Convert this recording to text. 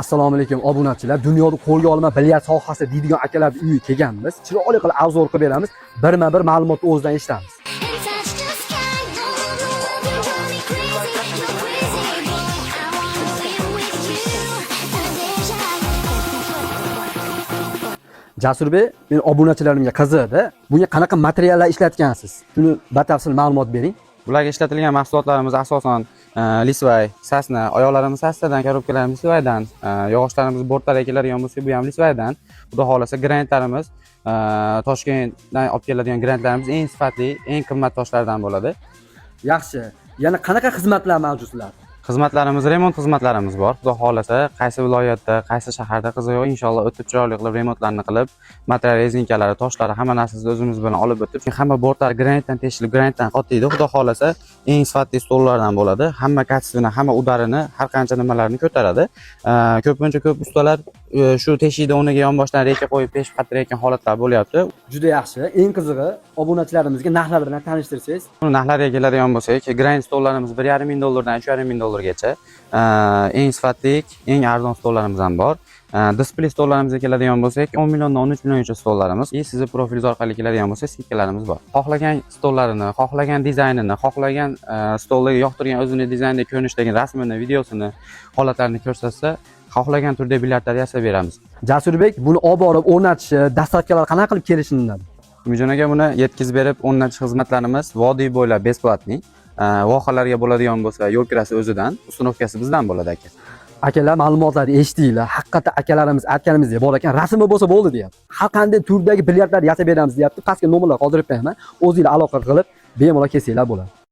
Assalomu alaykum obunachilar. Dunyoda qo'lga olma bilyard sohasida deydigan akalar uyiga kelganmiz. Chiroyli qilib avzor qilib beramiz. Birma-bir ma'lumotni o'zidan eshitamiz. Jasurbek, men obunachilarimga qiziqdi. Bunga qanaqa materiallar ishlatgansiz? Shuni batafsil ma'lumot bering. Bularga ishlatilgan mahsulotlarimiz asosan lisvay, sasna, oyoqlarimiz sasnadan, korobkalarimiz lisvaydan, yog'ochlarimiz bortlarga keladigan bo'lsa, bu ham lisvaydan. Xudo xolasa grantlarimiz Toshkentdan olib keladigan grantlarimiz eng sifatli, eng qimmat toshlardan bo'ladi. Yaxshi. Yana qanaqa xizmatlar mavjud sizlarda? Xizmatlarimiz, remont xizmatlarimiz bor. Xudo xolasa, qaysi viloyatda, qaysi shaharda qiziq, inshaalloh o'tib chiroyli qilib remontlarni qilib, material rezinkalari, toshlari, hamma narsasini o'zimiz bilan olib o'tib, hamma bortlar grantdan teshilib, grantdan qotlaydi. Xudo xolasa, eng sifatli stollardan bo'ladi. Hamma katsini, hamma udarini, har qancha nimalarni ko'taradi. Ko'pincha ko'p ustalar shu teshikda o'rniga yonboshdan reka qo'yib pesh qatirayotgan holatlar bo'lyapti. Juda yaxshi. Eng qizig'i, obunachilarimizga narxlar bilan tanishtirsangiz. Buni narxlarga keladigan bo'lsak, grant stollarimiz 1,5 dollardan 3,5 dollargacha. Eng sifatli, eng arzon stollarimiz ham bor. Displey stollarimizga keladigan bo'lsak, 10 milliondan 13 milliongacha stollarimiz, sizni profilingiz orqali keladigan bo'lsa, skidkalarimiz bor. Xohlagan stollarini, xohlagan dizaynini, xohlagan stolga yoqtirgan o'zini dizayndagi ko'rinishdagi rasmini, videosini, holatlarini ko'rsatsa, xohlagan turda bilyardlar yasab beramiz. Jasurbek, buni olib borib o'rnatishi, dastavkalar qanaqa qilib kelishidan? Umijonaga buni yetkazib berib, o'rnatish xizmatlarimiz vodiy bo'ylab besplatniy. Vohalarga bo'ladigan bo'lsa, yo'l kirasi o'zidan, ustunovkasi bizdan bo'ladi aka. Akalar ma'lumotlarni eshitdinglar. Haqiqatda akalarimiz aytganimizdek bor ekan, rasmi bo'lsa bo'ldi deyapti. Har qanday turdagi bilyardlar yasab beramiz deyapti. Pastga nomerlar qoldirib qo'yaman. O'zingizlar aloqa qilib, bemalol kelsanglar bo'ladi.